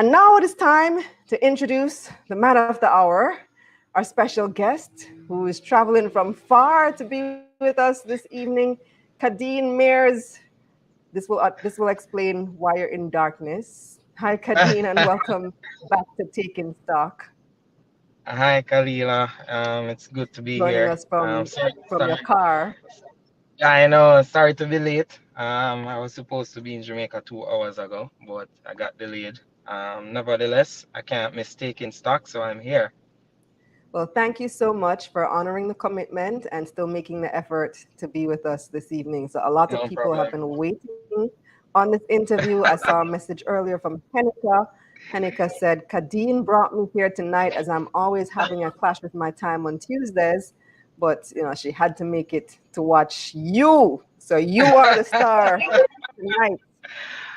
And now it is time to introduce the man of the hour, our special guest who is traveling from far to be with us this evening, Kadeen Mairs. This will explain why you're in darkness. Hi, Kadeen, and welcome back to Taking Stock. Hi, Kalila. It's good to be Joining here. us from Sorry, your sorry. car. I know. Sorry to be late. I was supposed to be in Jamaica 2 hours ago, but I got delayed. Nevertheless, I can't mistake in stock, so I'm here. Well, thank you so much for honoring the commitment and still making the effort to be with us this evening. So, a lot of No people have problem. been waiting on this interview. I saw a message earlier from Henika. Henika said, Kadeen brought me here tonight as I'm always having a clash with my time on Tuesdays. But, she had to make it to watch you. So, you are the star tonight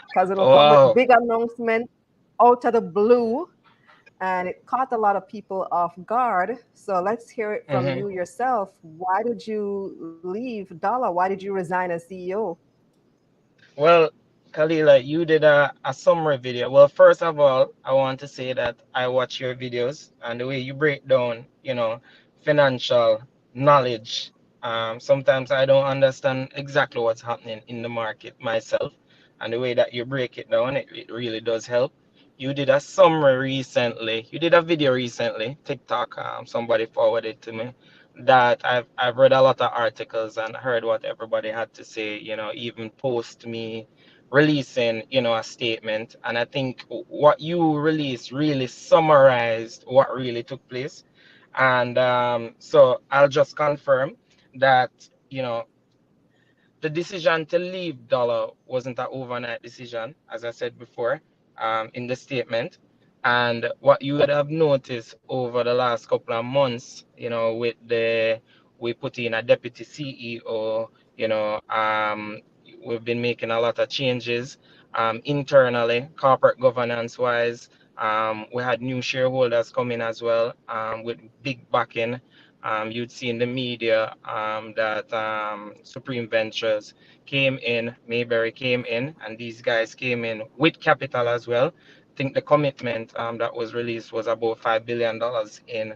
because it'll come with Wow. big announcement out of the blue and it caught a lot of people off guard. So let's hear it from hmm you yourself. Why did you leave Dolla? Why did you resign as CEO? Well, Kalila, you did a summary video. Well, first of all, I want to say that I watch your videos and the way you break down, financial knowledge. Sometimes I don't understand exactly what's happening in the market myself, and the way that you break it down, it really does help. You did a summary recently. You did a video recently, TikTok. Somebody forwarded to me that I've read a lot of articles and heard what everybody had to say, even post me releasing, a statement. And I think what you released really summarized what really took place. And so I'll just confirm that, you know, the decision to leave Dollar wasn't an overnight decision, as I said before, in the statement. And what you would have noticed over the last couple of months, with we put in a deputy CEO, we've been making a lot of changes internally, corporate governance wise. We had new shareholders coming as well with big backing. You'd see in the media that Supreme Ventures came in, Mayberry came in, and these guys came in with capital as well. I think the commitment that was released was about $5 billion in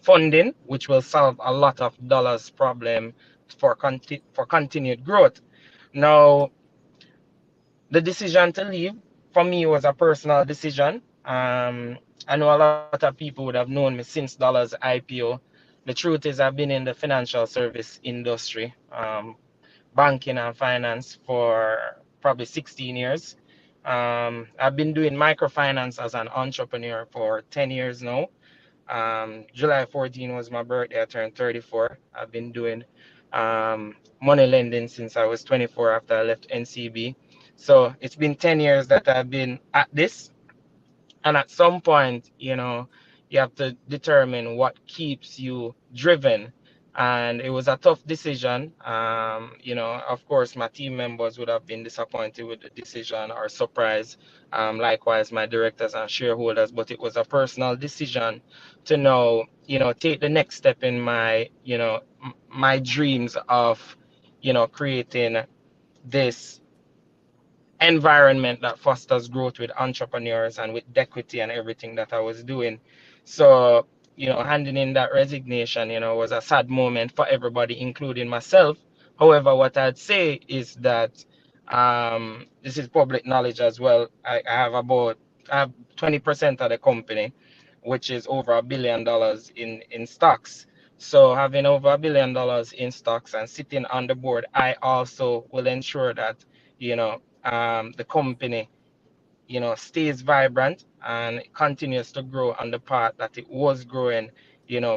funding, which will solve a lot of dollars problem for continued growth. Now, the decision to leave for me was a personal decision. I know a lot of people would have known me since Dollar's IPO. The truth is, I've been in the financial service industry, banking and finance for probably 16 years. I've been doing microfinance as an entrepreneur for 10 years now. July 14 was my birthday. I turned 34. I've been doing money lending since I was 24 after I left NCB. So it's been 10 years that I've been at this. And at some point, you have to determine what keeps you driven. And it was a tough decision. Of course, my team members would have been disappointed with the decision or surprised. Likewise, my directors and shareholders. But it was a personal decision to now, take the next step in my, my dreams of, creating this environment that fosters growth with entrepreneurs and with equity and everything that I was doing. So, handing in that resignation, was a sad moment for everybody, including myself. However, what I'd say is that this is public knowledge as well. I have 20% of the company, which is over $1 billion in stocks. So having over $1 billion in stocks and sitting on the board, I also will ensure that the company stays vibrant and continues to grow on the path that it was growing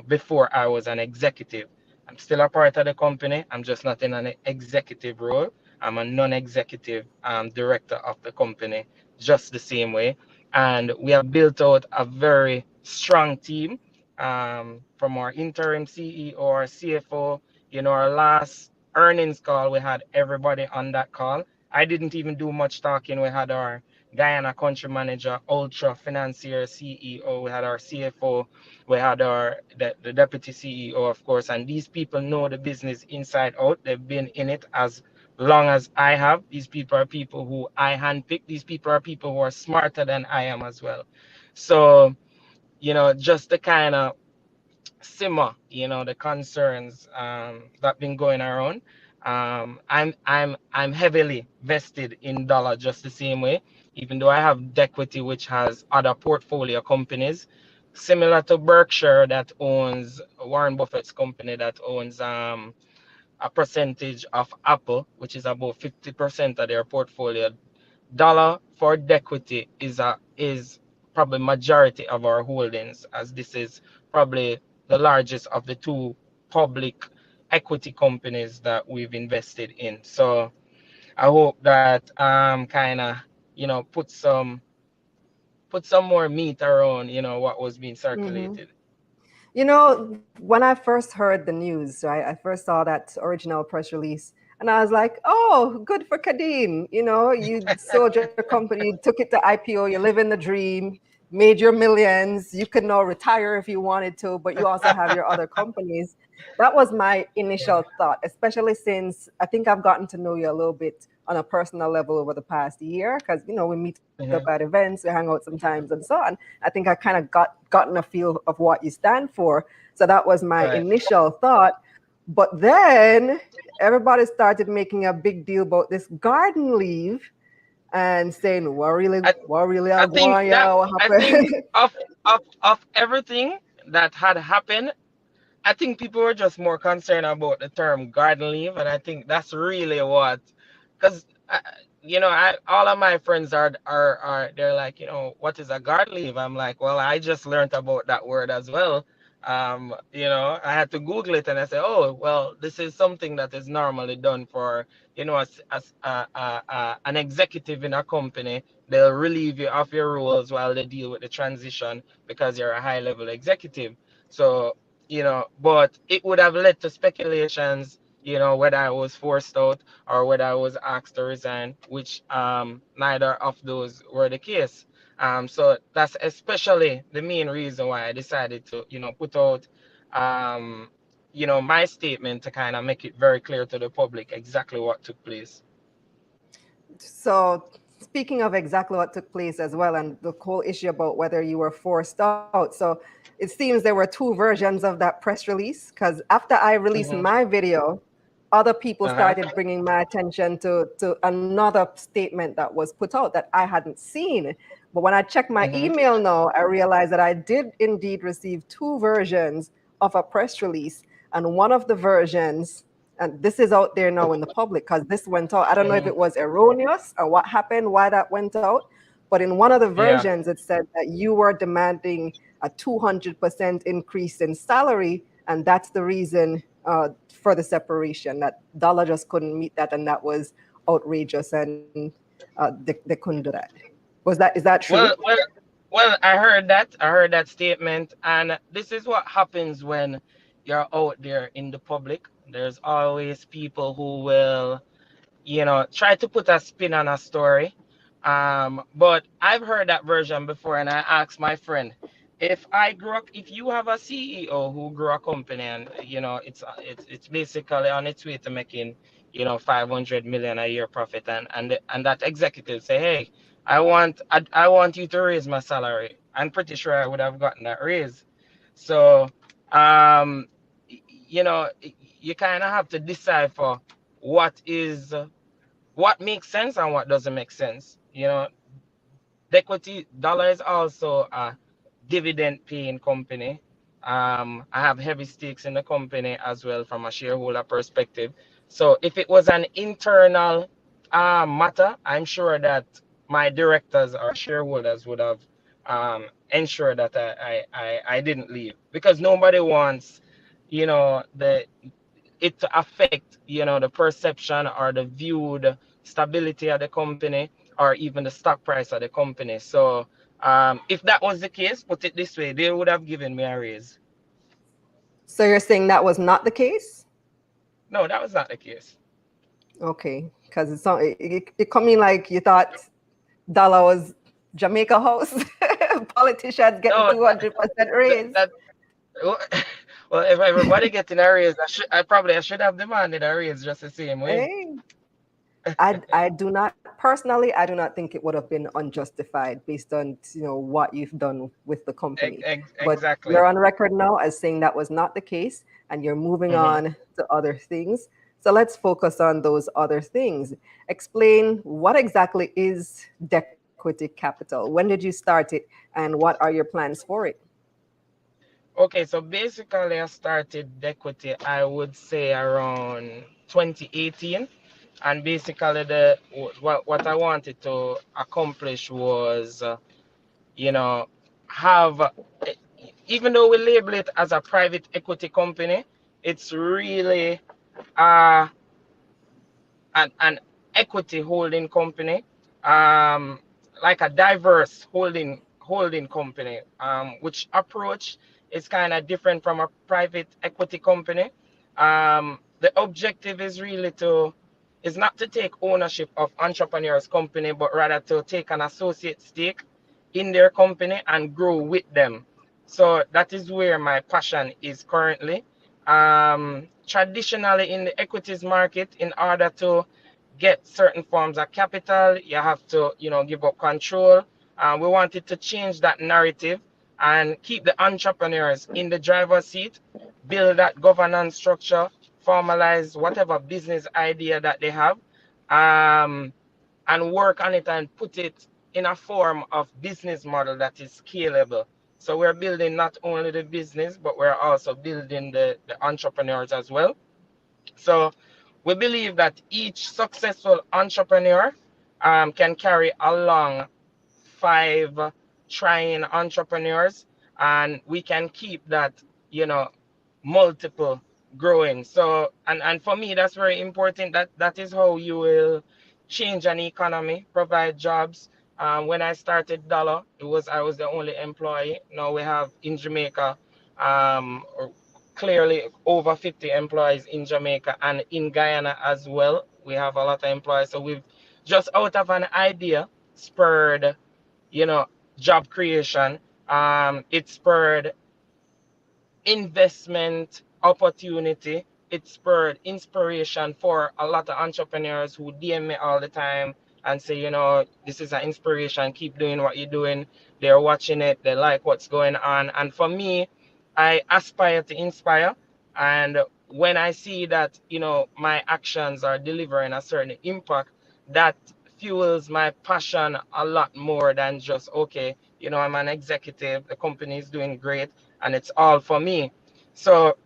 before I was an executive. I'm still a part of the company. I'm just not in an executive role. I'm a non-executive director of the company, just the same way. And we have built out a very strong team, from our interim CEO, our CFO. Our last earnings call, we had everybody on that call. I didn't even do much talking. We had our Guyana country manager, Ultra Financier CEO. We had our CFO. We had the deputy CEO, of course. And these people know the business inside out. They've been in it as long as I have. These people are people who I handpick. These people are people who are smarter than I am as well. So, just to kind of simmer, the concerns that been going around. I'm heavily vested in Dollar just the same way, even though I have Dequity, which has other portfolio companies, similar to Berkshire that owns Warren Buffett's company that owns a percentage of Apple, which is about 50% of their portfolio. Dollar for Dequity is probably majority of our holdings, as this is probably the largest of the two public equity companies that we've invested in. So I hope that kind of put some more meat around what was being Mm-hmm. circulated. When I first heard the news, right, I first saw that original press release, and I was like, "Oh, good for Kadeen." You sold your company, you took it to IPO, you're living the dream, made your millions. You could now retire if you wanted to, but you also have your other companies. That was my initial thought, especially since I think I've gotten to know you a little bit on a personal level over the past year, because we meet up at Mhm. events, we hang out sometimes, and so on. I think I kind of gotten a feel of what you stand for. So that was my Right. initial thought. But then everybody started making a big deal about this garden leave and saying, I, what really I are think going that on, what I think happened? of everything that had happened, I think people were just more concerned about the term garden leave, and I think that's really what, because I all of my friends are they're like, what is a garden leave? I'm like, well, I just learned about that word as well. I had to Google it, and I said, oh, well, this is something that is normally done for, as an executive in a company. They'll relieve you of your roles while they deal with the transition because you're a high level executive. So but it would have led to speculations, whether I was forced out or whether I was asked to resign, which neither of those were the case. So that's especially the main reason why I decided to, put out, um, my statement to kind of make it very clear to the public exactly what took place. So, speaking of exactly what took place as well, and the whole issue about whether you were forced out. So, it seems there were two versions of that press release because after I released Mm-hmm. my video, other people Uh-huh. started bringing my attention to another statement that was put out that I hadn't seen. But when I checked my Mm-hmm. email now, I realized that I did indeed receive two versions of a press release. And one of the versions, and this is out there now in the public because this went out. I don't know if Mm-hmm. it was erroneous or what happened, why that went out. But in one of the Yeah. versions, it said that you were demanding a 200% increase in salary, and that's the reason for the separation. That Dolla just couldn't meet that, and that was outrageous, and they couldn't do that. Is that true? Well, well, well, I heard that. I heard that statement. And this is what happens when you're out there in the public. There's always people who will, try to put a spin on a story. But I've heard that version before, and I asked my friend, if you have a CEO who grew a company and it's basically on its way to making 500 million a year profit, and that executive say, hey, I want you to raise my salary. I'm pretty sure I would have gotten that raise. So, um, you know, you kind of have to decipher what is what makes sense and what doesn't make sense. Equity Dollar is also a dividend paying company. I have heavy stakes in the company as well from a shareholder perspective. So if it was an internal matter, I'm sure that my directors or shareholders would have ensured that I didn't leave, because nobody wants, the it to affect, the perception or the viewed stability of the company or even the stock price of the company. So if that was the case, put it this way, they would have given me a raise. So you're saying that was not the case? No, that was not the case. Okay, because it coming like you thought Dollar was Jamaica House. Politicians getting No, 200% raise. that well, if everybody getting a raise, I should have demanded a raise just the same way. Hey. I do not personally. I do not think it would have been unjustified based on what you've done with the company. But Exactly. you're on record now as saying that was not the case, and you're moving Hmm. on to other things. So let's focus on those other things. Explain what exactly is Dequity Capital. When did you start it, and what are your plans for it? Okay, so basically I started Equity, I would say around 2018. And basically what I wanted to accomplish was, you know, have, even though we label it as a private equity company, it's really uh, an equity holding company, um, like a diverse holding company, which approach is kind of different from a private equity company. The objective is really to is not to take ownership of entrepreneurs' company, but rather to take an associate stake in their company and grow with them. So that is where my passion is currently. Traditionally in the equities market, in order to get certain forms of capital, you have to, give up control. We wanted to change that narrative and keep the entrepreneurs in the driver's seat, build that governance structure, formalize whatever business idea that they have, um, and work on it and put it in a form of business model that is scalable. So we're building not only the business, but we're also building the entrepreneurs as well. So we believe that each successful entrepreneur can carry along five trying entrepreneurs, and we can keep that, you know, multiple growing. So, and for me, that's very important. That is how you will change an economy, provide jobs. When I started Dolla, I was the only employee. Now we have in Jamaica, clearly over 50 employees in Jamaica and in Guyana as well. We have a lot of employees. So we've just out of an idea spurred, you know, job creation. It spurred investment opportunity. It spurred inspiration for a lot of entrepreneurs who DM me all the time and say, this is an inspiration. Keep doing what you're doing. They're watching it. They like what's going on. And for me, I aspire to inspire. And when I see that, my actions are delivering a certain impact, that fuels my passion a lot more than just, okay, I'm an executive, the company is doing great, and it's all for me. So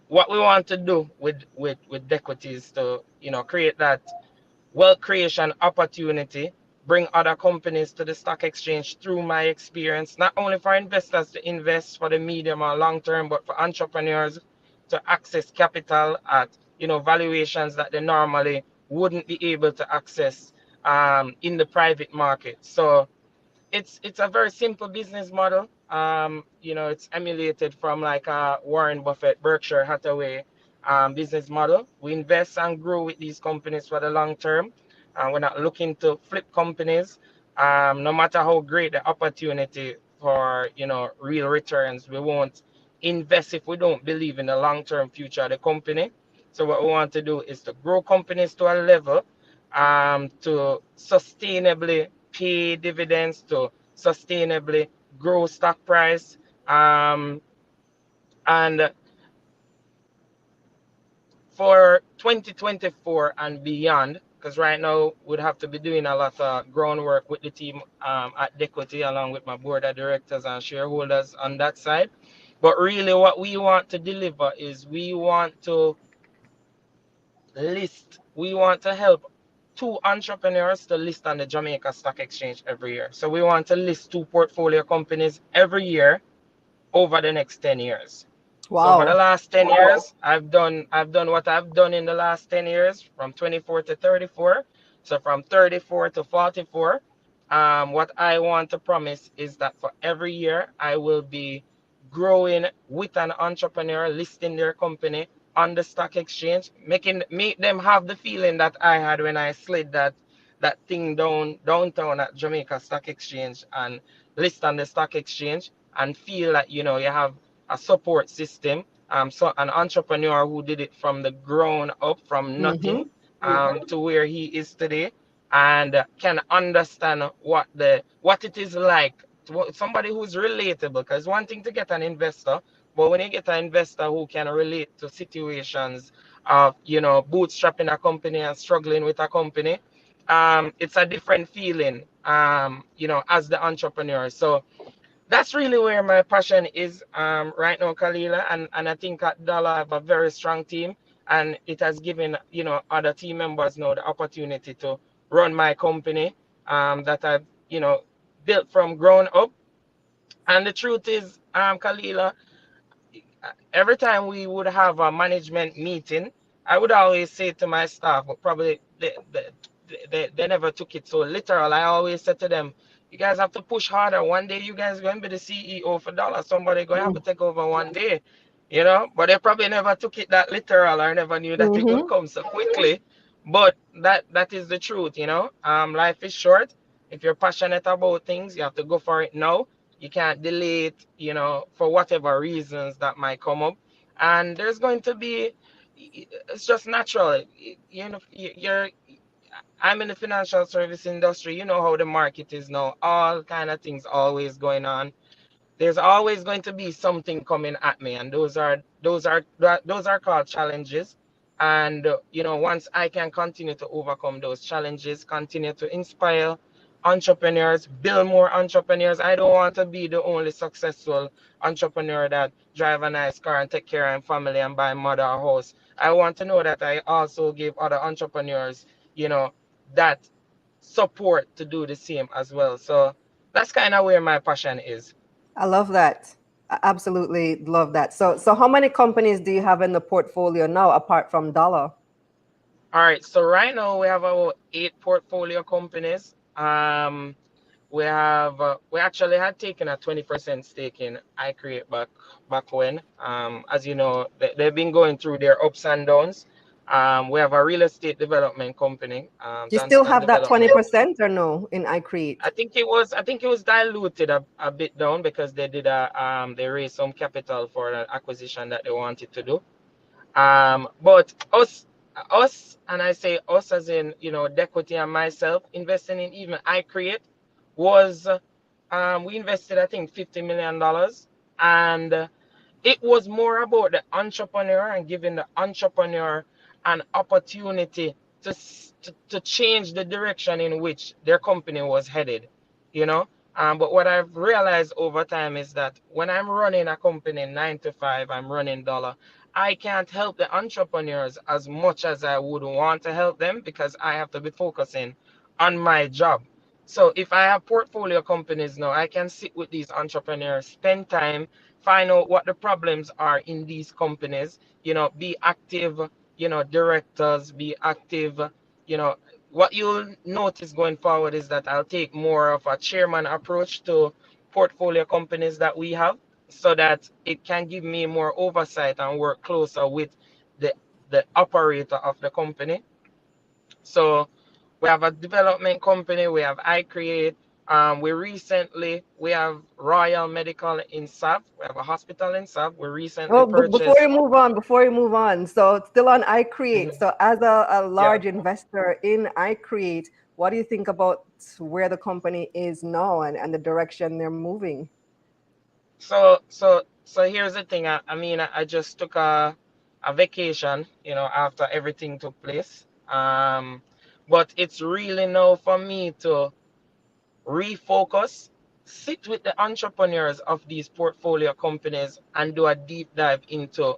what we want to do with Dequity is to, create that wealth creation opportunity, bring other companies to the stock exchange through my experience, not only for investors to invest for the medium or long term, but for entrepreneurs to access capital at, valuations that they normally wouldn't be able to access in the private market. So it's a very simple business model. It's emulated from like a Warren Buffett, Berkshire Hathaway business model. We invest and grow with these companies for the long term. We're not looking to flip companies. No matter how great the opportunity for real returns, we won't invest if we don't believe in the long term future of the company. So what we want to do is to grow companies to a level to sustainably pay dividends, to sustainably grow stock price, um, and for 2024 and beyond, because right now we'd have to be doing a lot of groundwork with the team at Dequity, along with my board of directors and shareholders on that side. But really, what we want to deliver is we want to help two entrepreneurs to list on the Jamaica Stock Exchange every year. So we want to list two portfolio companies every year over the next 10 years. So for the Wow. last 10 years, I've done what I've done in the last 10 years from 24 to 34. So from 34 to 44, what I want to promise is that for every year I will be growing with an entrepreneur, listing their company on the stock exchange, make them have the feeling that I had when I slid that thing downtown at Jamaica Stock Exchange and list on the stock exchange, and feel that you have a support system, so an entrepreneur who did it from the ground up, from Mm-hmm. nothing, to where he is today, and can understand what it is like somebody who's relatable. Because one thing to get an investor, but when you get an investor who can relate to situations of bootstrapping a company and struggling with a company, it's a different feeling, as the entrepreneur. So that's really where my passion is right now, Kalila. And I think at Dolla I have a very strong team, and it has given other team members now the opportunity to run my company that I've built from ground up. And the truth is, Kalila, every time we would have a management meeting, I would always say to my staff, but probably they never took it so literal. I always said to them, you guys have to push harder. One day you guys going to be the CEO for Dollar. Somebody going to have to take over one day, But they probably never took it that literal or never knew that it would Mm-hmm. come so quickly. But that is the truth. Life is short. If you're passionate about things, you have to go for it now. You can't delay it, for whatever reasons that might come up. And there's going to be, it's just natural. I'm in the financial service industry. You know how the market is now. All kind of things always going on. There's always going to be something coming at me, and those are called challenges. And once I can continue to overcome those challenges, continue to inspire entrepreneurs, build more entrepreneurs. I don't want to be the only successful entrepreneur that drive a nice car and take care of family and buy mother a house. I want to know that I also give other entrepreneurs you know that support to do the same as well. So that's kind of where my passion is. I love that. I absolutely love that. So how many companies do you have in the portfolio now apart from Dollar? All right, so right now we have about 8 portfolio companies. We actually had taken a 20% stake in iCreate back when. As you know, they've been going through their ups and downs. We have a real estate development company, Do you still Johnston have that Development. 20% or no in iCreate? I think it was diluted a bit down because they raised some capital for an acquisition that they wanted to do. But us, and I say us as in, Dequity and myself, investing in even iCreate was, we invested, I think, $50 million. And it was more about the entrepreneur and giving the entrepreneur an opportunity to change the direction in which their company was headed, you know. But what I've realized over time is that when I'm running a company 9 to 5, I'm running Dollar. I can't help the entrepreneurs as much as I would want to help them because I have to be focusing on my job. So if I have portfolio companies now, I can sit with these entrepreneurs, spend time, find out what the problems are in these companies, be active, directors, be active, you know, what you'll notice going forward is that I'll take more of a chairman approach to portfolio companies that we have so that it can give me more oversight and work closer with the the operator of the company. So we have a development company, we have iCreate. We have Royal Medical in Sab. We have a hospital in Sab. We recently Oh, purchased. before you move on, so still on iCreate. Mhm. So as a Yeah. large investor in iCreate, what do you think about where the company is now and the direction they're moving? So here's the thing. I just took a vacation, after everything took place. But it's really now for me to refocus, sit with the entrepreneurs of these portfolio companies and do a deep dive into,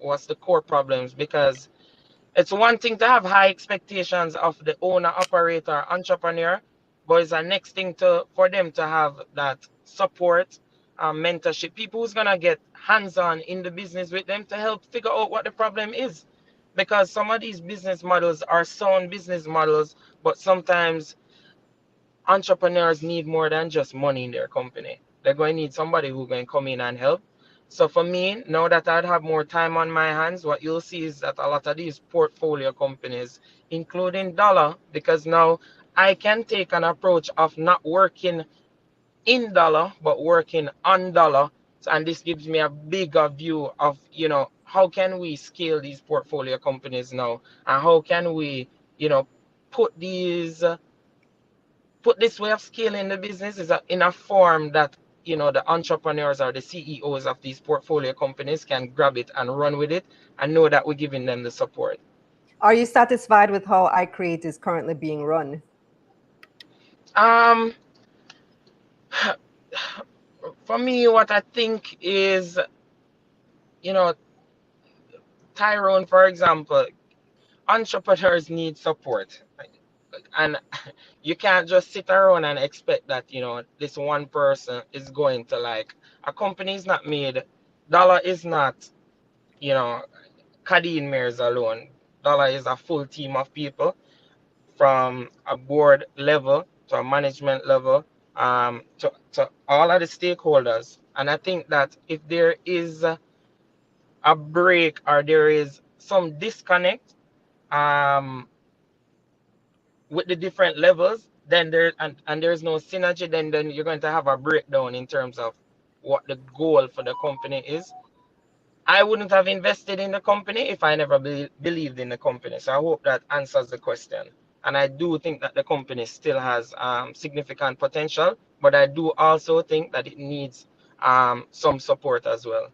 what's the core problems. Because it's one thing to have high expectations of the owner, operator, entrepreneur, but it's the next thing for them to have that support, mentorship, people who's gonna get hands-on in the business with them to help figure out what the problem is. Because some of these business models are sound business models, but sometimes entrepreneurs need more than just money in their company. They're going to need somebody who can come in and help. So for me, now that I'd have more time on my hands, what you'll see is that a lot of these portfolio companies, including Dollar, because now I can take an approach of not working in Dollar, but working on Dollar and this gives me a bigger view of, how can we scale these portfolio companies now, and how can we, you know put these put this way of scaling the business in a form that, the entrepreneurs or the CEOs of these portfolio companies can grab it and run with it, and know that we're giving them the support. Are you satisfied with how iCreate is currently being run? um for me, what I think is, you know Tyrone, for example, entrepreneurs need support. And you can't just sit around and expect that, this one person is going to, like, a company is not made. Dollar is not, you know Kadeen Mairs alone. Dollar is a full team of people, from a board level to a management level, to all of the stakeholders. And I think that if there is a break, or there is some disconnect, um, with the different levels, then and there's no synergy, then you're going to have a breakdown in terms of what the goal for the company is. I wouldn't have invested in the company if I never believed in the company. So I hope that answers the question. And I do think that the company still has significant potential, but I do also think that it needs some support as well.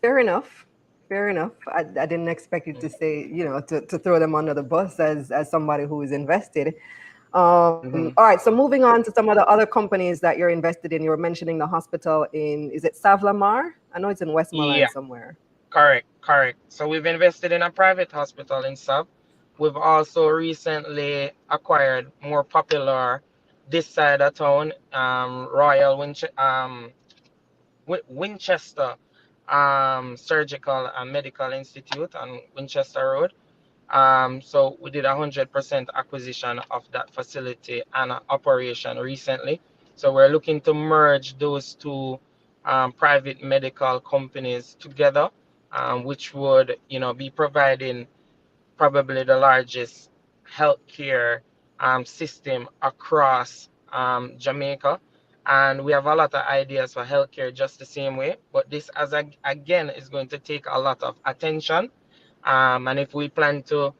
Fair enough. Fair enough. I didn't expect you to say, to throw them under the bus as somebody who is invested. All Mhm. right. So moving on to some of the other companies that you're invested in. You were mentioning the hospital in, is it Savlamar? I know it's in Yeah, Westmoreland somewhere. correct, correct. So we've invested in a private hospital in Sub. We've also recently acquired more popular this side of town, Winchester Surgical and Medical Institute on Winchester Road. So we did 100% acquisition of that facility and operation recently. So we're looking to merge those two private medical companies together, which would, be providing probably the largest healthcare system across Jamaica. And we have a lot of ideas for healthcare just the same way. But this, again, is going to take a lot of attention. And if we plan to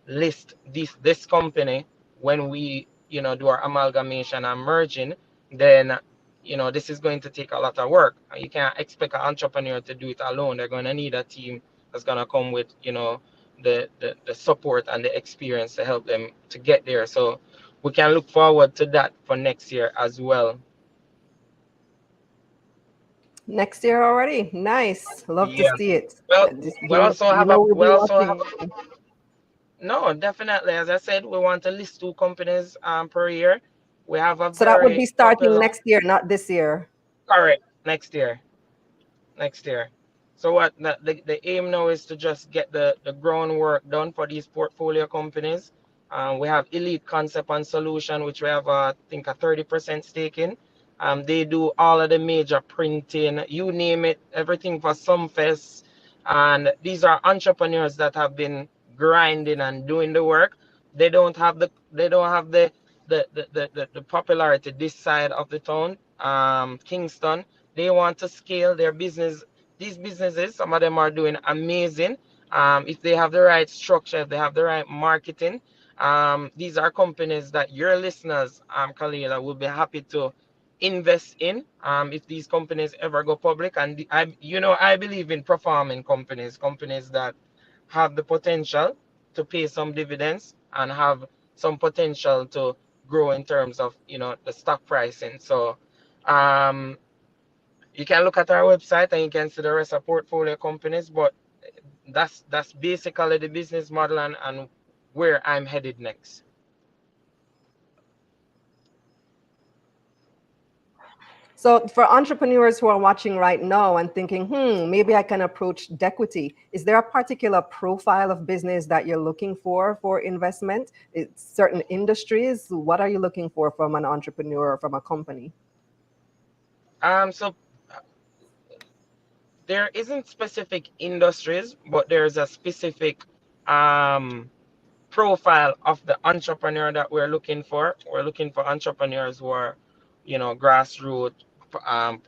list this company when we, do our amalgamation and merging, then, this is going to take a lot of work. You can't expect an entrepreneur to do it alone. They're going to need a team that's going to come with, the support and the experience to help them to get there. So we can look forward to that for next year as well. Next year already. Nice. Love to Yeah. see it. Well, we also You have a know we'll we be also have watching. a No, definitely. As I said, we want to list two companies per year. We have a So that would very be starting popular. next year, not this year. Correct. Next year. So what the aim now is to just get the groundwork done for these portfolio companies. We have Elite Concept and Solution, which we have, I think, a 30% stake in. They do all of the major printing, you name it, everything for Sumfest. And these are entrepreneurs that have been grinding and doing the work. They don't have the popularity this side of the town, Kingston. They want to scale their business. These businesses, some of them are doing amazing. If they have the right structure, if they have the right marketing, these are companies that your listeners, Kalila, will be happy to invest in. If these companies ever go public, and I believe in performing companies that have the potential to pay some dividends and have some potential to grow in terms of, the stock pricing. So, um, you can look at our website and you can see the rest of portfolio companies, but that's basically the business model, and where I'm headed next. So for entrepreneurs who are watching right now and thinking, maybe I can approach Dequity, is there a particular profile of business that you're looking for investment? It's certain industries? What are you looking for from an entrepreneur or from a company? So there isn't specific industries, but there's a specific um profile of the entrepreneur that we're looking for. We're looking for entrepreneurs who are, grassroots,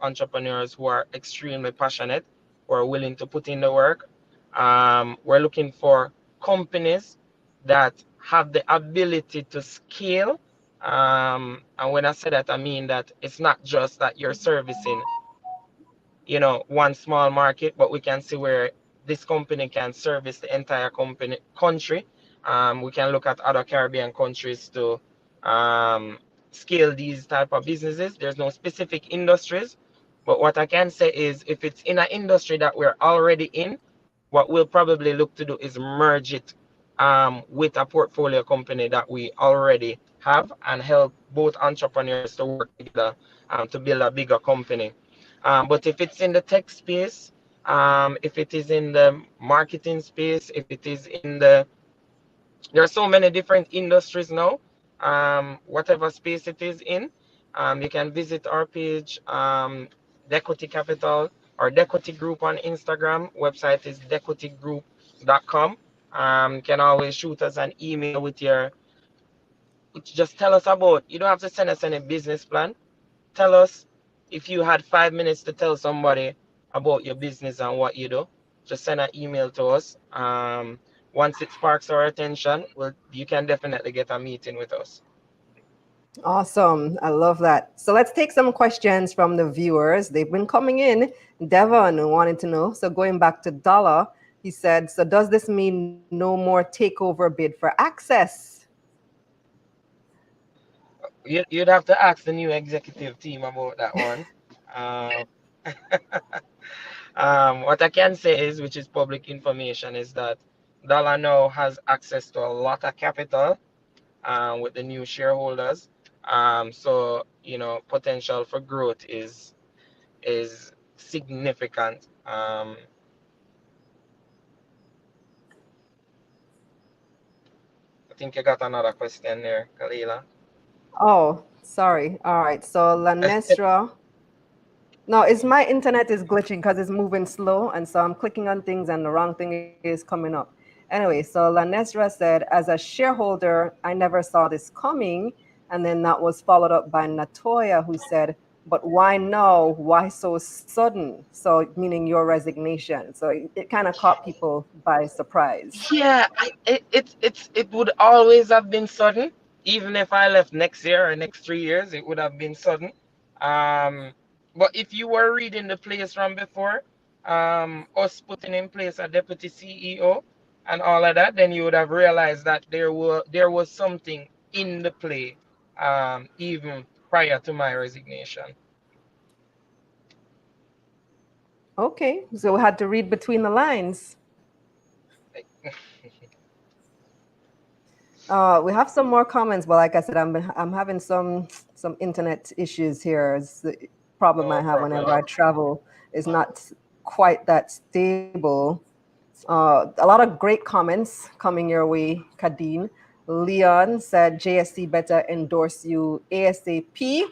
entrepreneurs who are extremely passionate, who are willing to put in the work. We're looking for companies that have the ability to scale. And when I say that, I mean that it's not just that you're servicing, one small market, but we can see where this company can service the entire country. We can look at other Caribbean countries to um, scale these type of businesses. There's no specific industries, but what I can say is if it's in an industry that we're already in, what we'll probably look to do is merge it with a portfolio company that we already have and help both entrepreneurs to work together to build a bigger company. But if it's in the tech space, if it is in the marketing space, if it is in there are so many different industries now. Whatever space it is in, you can visit our page, Dequity Capital or Dequity Group on Instagram. Website is dequitygroup.com. You can always shoot us an email with just tell us about, you don't have to send us any business plan. Tell us if you had 5 minutes to tell somebody about your business and what you do. Just send an email to us. Once it sparks our attention, you can definitely get a meeting with us. Awesome. I love that. So let's take some questions from the viewers. They've been coming in. Devon wanted to know. So going back to Dolla, he said, so does this mean no more takeover bid for access? You'd have to ask the new executive team about that one. Um, what I can say is, which is public information, is that Dollar now has access to a lot of capital with the new shareholders. So potential for growth is significant. I think you got another question there, Kalila. Oh, sorry. All right. So Lanestra. No, it's my internet is glitching because it's moving slow. And so I'm clicking on things and the wrong thing is coming up. Anyway, so Lanesra said, as a shareholder, I never saw this coming. And then that was followed up by Natoya, who said, but why now? Why so sudden? So, meaning your resignation. So it kind of caught people by surprise. Yeah, it would always have been sudden. Even if I left next year or next 3 years, it would have been sudden. Um, but if you were reading the place from before, us putting in place a deputy CEO and all of that, then you would have realized that there was something in the play, even prior to my resignation. Okay, so we had to read between the lines. We have some more comments, but like I said, I'm having some internet issues here. It's the problem I No have whenever problem. I travel is not quite that stable. A lot of great comments coming your way, Kadeen. Leon said JSC better endorse you ASAP.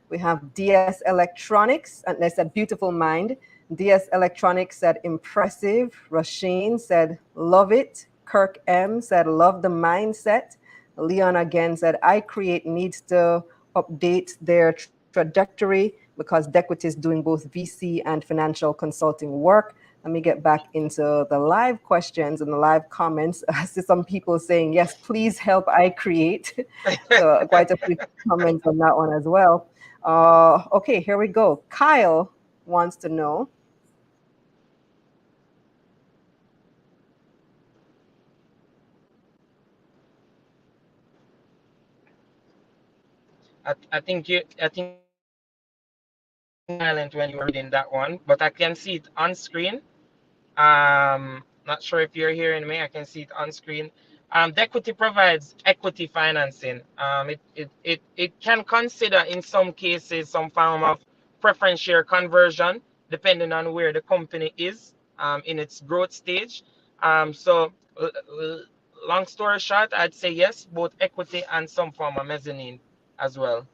We have DS Electronics, and they said beautiful mind. DS Electronics said impressive. Rasheen said love it. Kirk M said love the mindset. Leon again said I create needs to update their trajectory because Dequity is doing both VC and financial consulting work. Let me get back into the live questions and the live comments. I see some people saying, yes, please help I create. So quite a few comments on that one as well. Okay, here we go. Kyle wants to know. I think you were silent when you were reading that one, but I can see it on screen. Not sure if you're hearing me. I can see it on screen. The equity provides equity financing. It can consider in some cases some form of preference share conversion, depending on where the company is in its growth stage. So, long story short, I'd say yes, both equity and some form of mezzanine as well.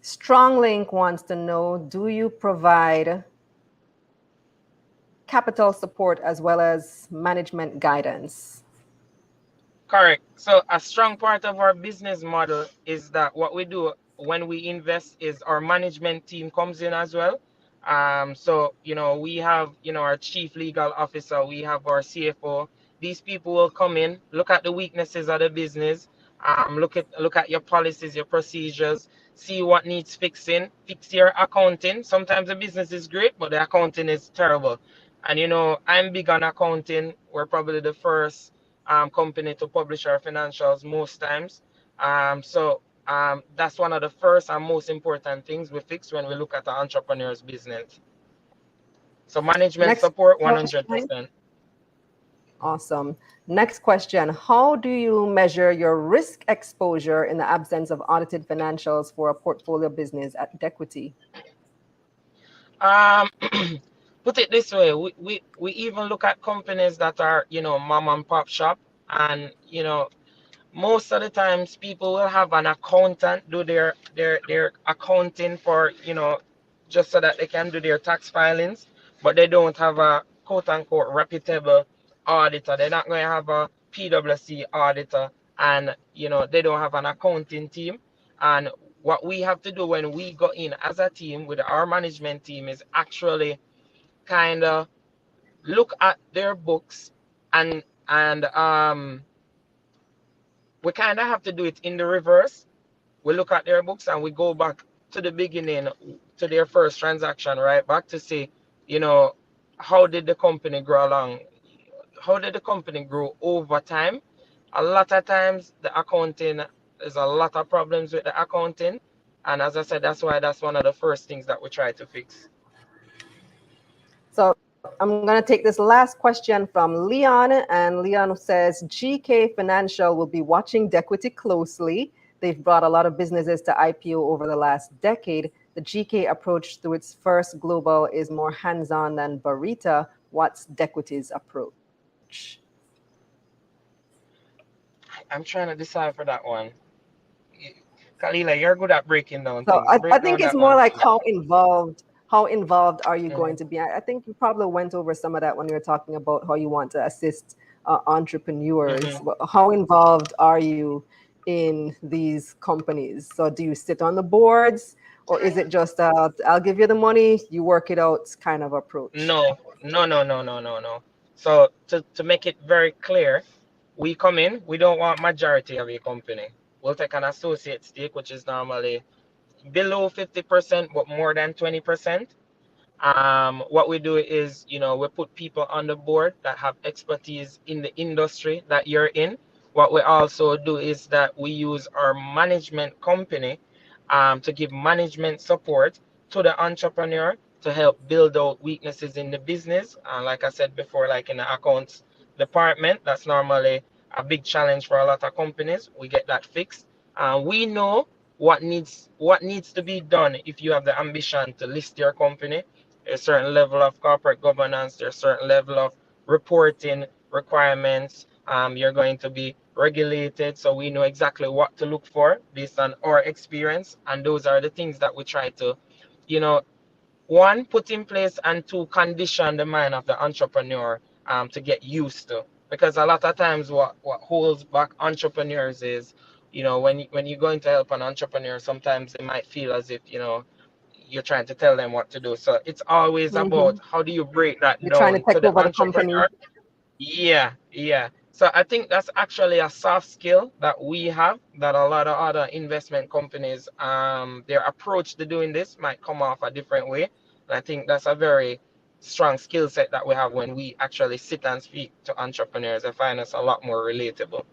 Stronglink wants to know, do you provide capital support as well as management guidance? Correct. So a strong part of our business model is that what we do, when we invest is our management team comes in as well. So we have our chief legal officer, we have our CFO. These people will come in, look at the weaknesses of the business, look at your policies, your procedures, see what needs fixing, fix your accounting. Sometimes the business is great, but the accounting is terrible. And I'm big on accounting. We're probably the first company to publish our financials most times. So that's one of the first and most important things we fix when we look at the entrepreneur's business. So management Next support, question. 100%. Awesome. Next question. How do you measure your risk exposure in the absence of audited financials for a portfolio business at Dequity? Um, Put it this way, we even look at companies that are, mom and pop shop, and most of the times people will have an accountant do their accounting for just so that they can do their tax filings, but they don't have a quote unquote reputable auditor. They're not going to have a PwC auditor, and they don't have an accounting team. And what we have to do when we go in as a team with our management team is actually kind of look at their books, and we kind of have to do it in the reverse. We look at their books and we go back to the beginning, to their first transaction, right back to see, you know, how did the company grow along? How did the company grow over time? A lot of times the accounting, there's a lot of problems with the accounting. And as I said, that's why that's one of the first things that we try to fix. So I'm going to take this last question from Leon. And Leon says GK Financial will be watching Dequity closely. They've brought a lot of businesses to IPO over the last decade. The GK approach through its first global is more hands-on than Barita. What's Dequity's approach? I'm trying to decipher that one. Kalila, you're good at breaking down So things. I Break think down it's that more one, like please. how involved are you going Mhm. to be? I think you probably went over some of that when you were talking about how you want to assist entrepreneurs. Mhm. But how involved are you in these companies? So do you sit on the boards, or is it just I'll give you the money, you work it out kind of approach? No, no, no, no, no, no, no. So to make it very clear, we come in, we don't want majority of a company. We'll take an associate stake, which is normally below 50%, but more than 20%. What we do is, we put people on the board that have expertise in the industry that you're in. What we also do is that we use our management company to give management support to the entrepreneur to help build out weaknesses in the business. And like I said before, like in the accounts department, that's normally a big challenge for a lot of companies. We get that fixed. We know what needs to be done if you have the ambition to list your company. There's a certain level of corporate governance, there's a certain level of reporting requirements. You're going to be regulated, so we know exactly what to look for based on our experience, and those are the things that we try to, you know, one, put in place, and two, condition the mind of the entrepreneur to get used to. Because a lot of times what holds back entrepreneurs is, when you're going to help an entrepreneur, sometimes they might feel as if, you're trying to tell them what to do. So it's always about Hmm. how do you break that You're trying to down to take the over the company. entrepreneur. Yeah, yeah. So I think that's actually a soft skill that we have that a lot of other investment companies, their approach to doing this might come off a different way. And I think that's a very strong skill set that we have when we actually sit and speak to entrepreneurs. I find us a lot more relatable.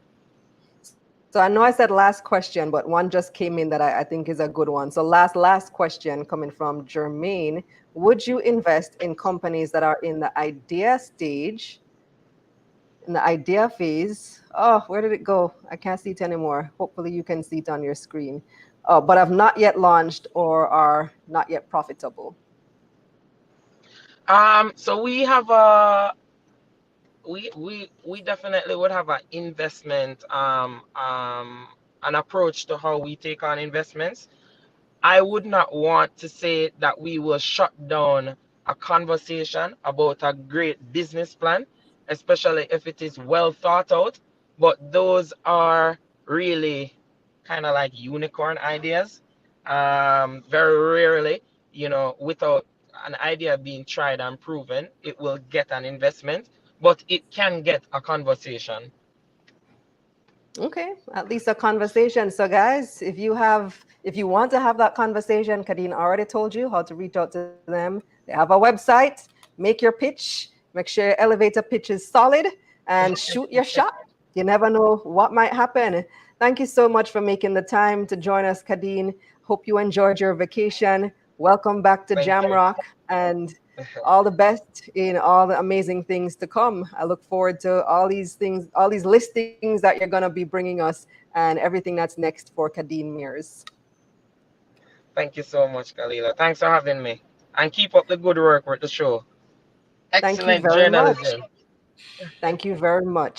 So I know I said last question, but one just came in that I think is a good one. So last question coming from Jermaine. Would you invest in companies that are in the idea stage, in the idea phase? Oh, where did it go? I can't see it anymore. Hopefully you can see it on your screen. But have not yet launched or are not yet profitable. So we definitely would have an investment an approach to how we take on investments. I would not want to say that we will shut down a conversation about a great business plan, especially if it is well thought out. But those are really kind of like unicorn ideas. Very rarely, without an idea being tried and proven, it will get an investment, but it can get a conversation. Okay, at least a conversation. So, guys, if you want to have that conversation, Kadeen already told you how to reach out to them. They have a website. Make your pitch. Make sure your elevator pitch is solid, and shoot your shot. You never know what might happen. Thank you so much for making the time to join us, Kadeen. Hope you enjoyed your vacation. Welcome back to Thank you. Jamrock, and all the best in all the amazing things to come. I look forward to all these things, all these listings that you're going to be bringing us, and everything that's next for Kadeen Mairs. Thank you so much, Kalila. Thanks for having me. And keep up the good work with the show. Thank you Excellent very much. journalism. Thank you very much.